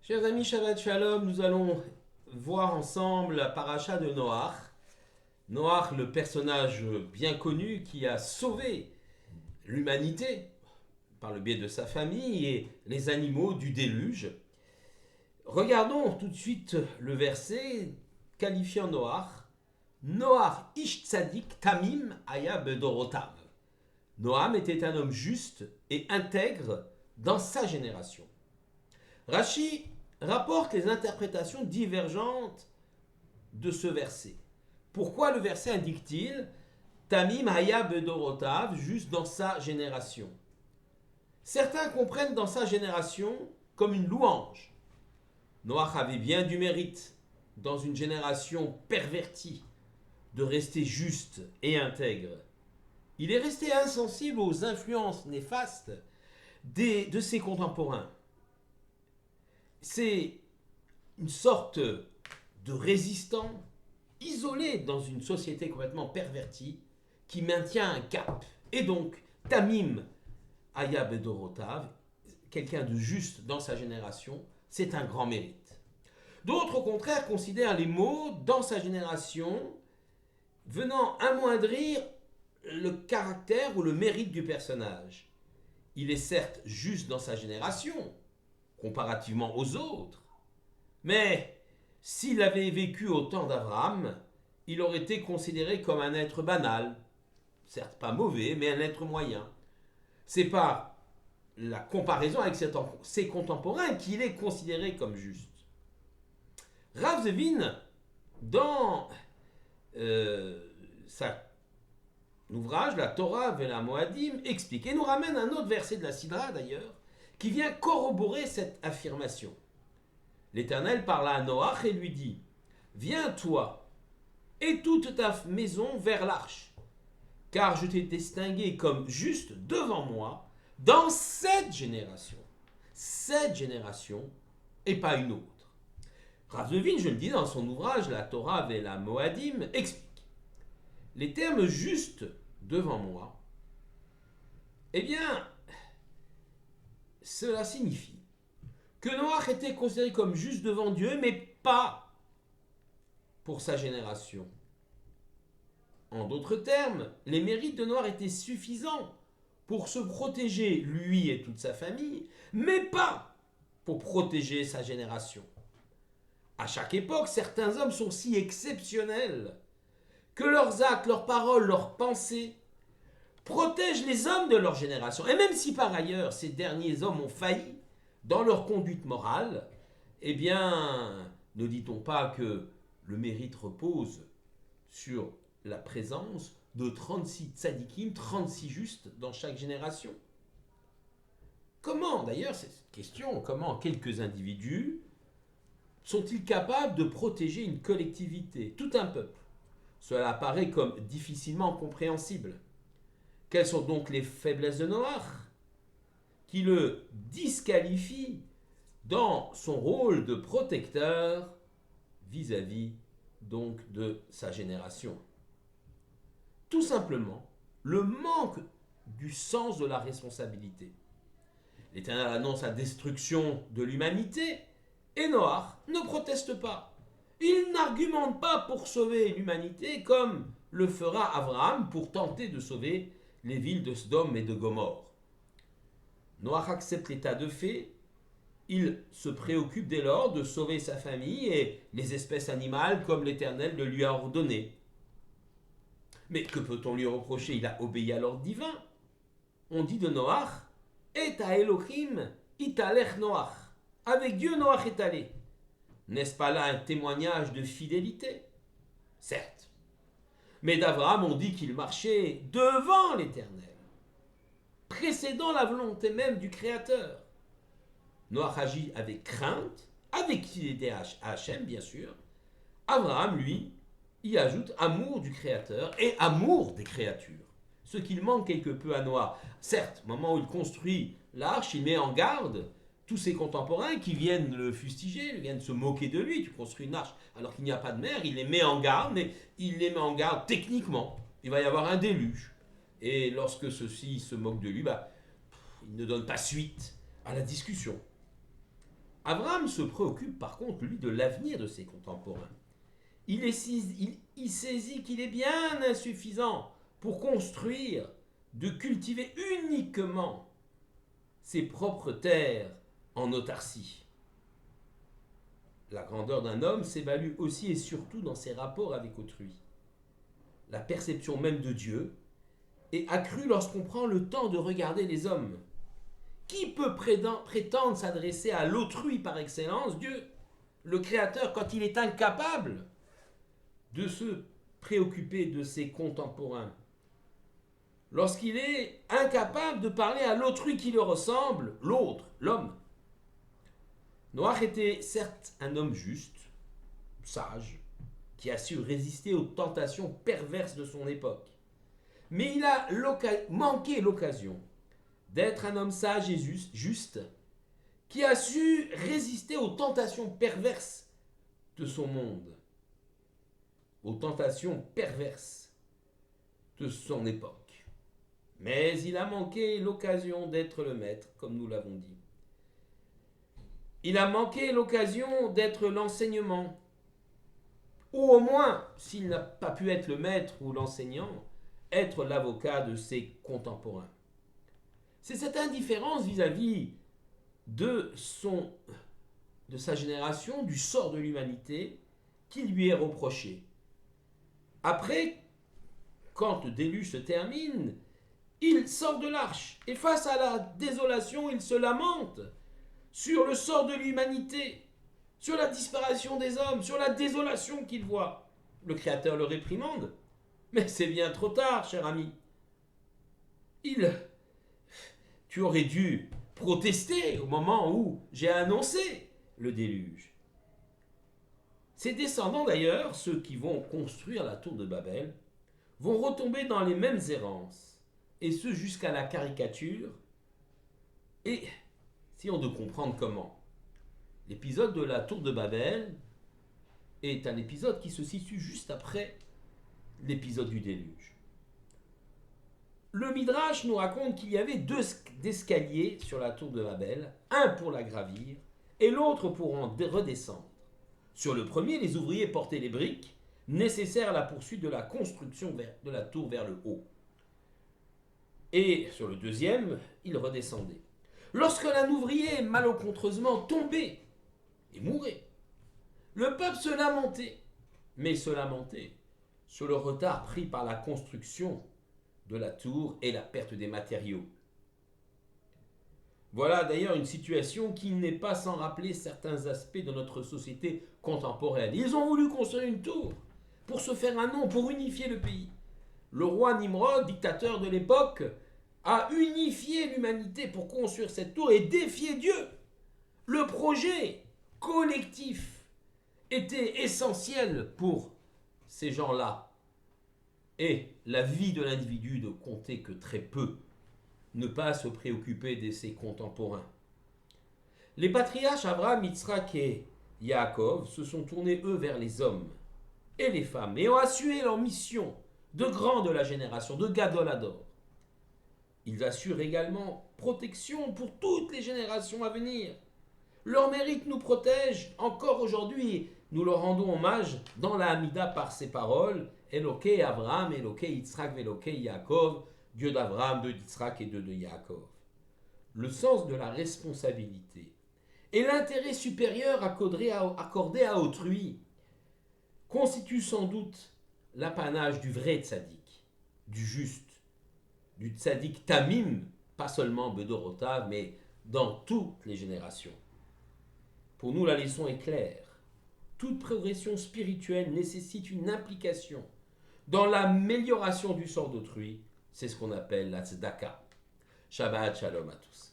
Chers amis, Shabbat Shalom, nous allons voir ensemble la paracha de Noach. Noach, le personnage bien connu qui a sauvé l'humanité par le biais de sa famille et les animaux du déluge. Regardons tout de suite le verset qualifiant Noach. Noach ish tzadik tamim aya bedorotav. Noam était un homme juste et intègre dans sa génération. Rashi rapporte les interprétations divergentes de ce verset. Pourquoi le verset indique-t-il Tamim haya bedorotav, juste dans sa génération? Certains comprennent dans sa génération comme une louange. Noach avait bien du mérite, dans une génération pervertie, de rester juste et intègre. Il est resté insensible aux influences néfastes de ses contemporains. C'est une sorte de résistant isolé dans une société complètement pervertie qui maintient un cap. Et donc, Tamim Aya Bedorotav, quelqu'un de juste dans sa génération, c'est un grand mérite. D'autres, au contraire, considèrent les mots dans sa génération venant amoindrir le caractère ou le mérite du personnage. Il est certes juste dans sa génération, comparativement aux autres, mais s'il avait vécu au temps d'Abraham, il aurait été considéré comme un être banal, certes pas mauvais, mais un être moyen. C'est par la comparaison avec ses contemporains qu'il est considéré comme juste. Rav Zevin, dans son ouvrage, la Torah et la Moadim, explique et nous ramène un autre verset de la Sidra d'ailleurs, qui vient corroborer cette affirmation. L'Éternel parla à Noach et lui dit « Viens toi et toute ta maison vers l'arche, car je t'ai distingué comme juste devant moi dans cette génération. » Cette génération et pas une autre. Rav Zevin, je le dis dans son ouvrage La Torah et la Moadim, explique les termes juste devant moi. Eh bien, cela signifie que Noach était considéré comme juste devant Dieu, mais pas pour sa génération. En d'autres termes, les mérites de Noach étaient suffisants pour se protéger, lui et toute sa famille, mais pas pour protéger sa génération. À chaque époque, certains hommes sont si exceptionnels que leurs actes, leurs paroles, leurs pensées protègent les hommes de leur génération. Et même si par ailleurs ces derniers hommes ont failli dans leur conduite morale, eh bien, ne dit-on pas que le mérite repose sur la présence de 36 tzadikim, 36 justes dans chaque génération? Comment, d'ailleurs, c'est cette question, comment quelques individus sont-ils capables de protéger une collectivité, tout un peuple? Cela apparaît comme difficilement compréhensible. Quelles sont donc les faiblesses de Noach qui le disqualifient dans son rôle de protecteur vis-à-vis donc de sa génération? Tout simplement, le manque du sens de la responsabilité. L'Éternel annonce la destruction de l'humanité et Noach ne proteste pas. Il n'argumente pas pour sauver l'humanité comme le fera Abraham pour tenter de sauver les villes de Sodome et de Gomorrhe. Noach accepte l'état de fait, il se préoccupe dès lors de sauver sa famille et les espèces animales comme l'Éternel le lui a ordonné. Mais que peut-on lui reprocher? Il a obéi à l'ordre divin. On dit de Noach, et à Elohim, italech Noach. Avec Dieu, Noach est allé. N'est-ce pas là un témoignage de fidélité? Certes. Mais d'Abraham, on dit qu'il marchait devant l'Éternel, précédant la volonté même du Créateur. Noach agit avec crainte, avec fidélité à Hachem, bien sûr. Abraham, lui, y ajoute amour du Créateur et amour des créatures. Ce qu'il manque quelque peu à Noach. Certes, au moment où il construit l'arche, il met en garde tous ses contemporains qui viennent le fustiger, viennent se moquer de lui. Tu construis une arche alors qu'il n'y a pas de mer, il les met en garde, mais il les met en garde techniquement. Il va y avoir un déluge. Et lorsque ceux-ci se moquent de lui, il ne donne pas suite à la discussion. Abraham se préoccupe par contre, lui, de l'avenir de ses contemporains. Il saisit qu'il est bien insuffisant pour construire, de cultiver uniquement ses propres terres en autarcie. La grandeur d'un homme s'évalue aussi et surtout dans ses rapports avec autrui. La perception même de Dieu est accrue lorsqu'on prend le temps de regarder les hommes. Qui peut prétendre s'adresser à l'autrui par excellence, Dieu, le Créateur, quand il est incapable de se préoccuper de ses contemporains? Lorsqu'il est incapable de parler à l'autrui qui le ressemble, l'autre, l'homme. Noach était certes un homme juste, sage, qui a su résister aux tentations perverses de son époque. Mais il a manqué l'occasion d'être un homme sage et juste, qui a su résister aux tentations perverses de son monde, aux tentations perverses de son époque. Mais il a manqué l'occasion d'être le maître, comme nous l'avons dit. Il a manqué l'occasion d'être l'enseignement, ou au moins, s'il n'a pas pu être le maître ou l'enseignant, être l'avocat de ses contemporains. C'est cette indifférence vis-à-vis de sa génération, du sort de l'humanité, qui lui est reprochée. Après, quand le déluge se termine, il sort de l'arche et face à la désolation, il se lamente sur le sort de l'humanité, sur la disparition des hommes, sur la désolation qu'il voit. Le Créateur le réprimande, mais c'est bien trop tard, cher ami. Tu aurais dû protester au moment où j'ai annoncé le déluge. Ses descendants d'ailleurs, ceux qui vont construire la tour de Babel, vont retomber dans les mêmes errances, et ce jusqu'à la caricature, et essayons de comprendre comment. L'épisode de la tour de Babel est un épisode qui se situe juste après l'épisode du déluge. Le Midrash nous raconte qu'il y avait deux escaliers sur la tour de Babel, un pour la gravir et l'autre pour en redescendre. Sur le premier, les ouvriers portaient les briques nécessaires à la poursuite de la construction de la tour vers le haut. Et sur le deuxième, ils redescendaient. Lorsque l'un ouvrier malencontreusement tombait et mourait, le peuple se lamentait, mais se lamentait sur le retard pris par la construction de la tour et la perte des matériaux. Voilà d'ailleurs une situation qui n'est pas sans rappeler certains aspects de notre société contemporaine. Ils ont voulu construire une tour pour se faire un nom, pour unifier le pays. Le roi Nimrod, dictateur de l'époque, a unifié l'humanité pour construire cette tour et défier Dieu. Le projet collectif était essentiel pour ces gens-là. Et la vie de l'individu ne comptait que très peu, ne pas se préoccuper de ses contemporains. Les patriarches Abraham, Yitzhak et Yaakov se sont tournés eux vers les hommes et les femmes et ont assuré leur mission de grands de la génération, de Gadol Hador. Ils assurent également protection pour toutes les générations à venir. Leur mérite nous protège encore aujourd'hui. Nous leur rendons hommage dans la Hamida par ces paroles. Elokei Abraham, Elokei Yitzhak, Elokei Yaakov, Dieu d'Abraham, Dieu d'Yitzhak et Dieu de Yaakov. Le sens de la responsabilité et l'intérêt supérieur accordé à autrui constituent sans doute l'apanage du vrai tzaddik, du juste, du tzaddik tamim, pas seulement Bedorotav, mais dans toutes les générations. Pour nous, la leçon est claire. Toute progression spirituelle nécessite une implication dans l'amélioration du sort d'autrui. C'est ce qu'on appelle la tzedaka. Shabbat shalom à tous.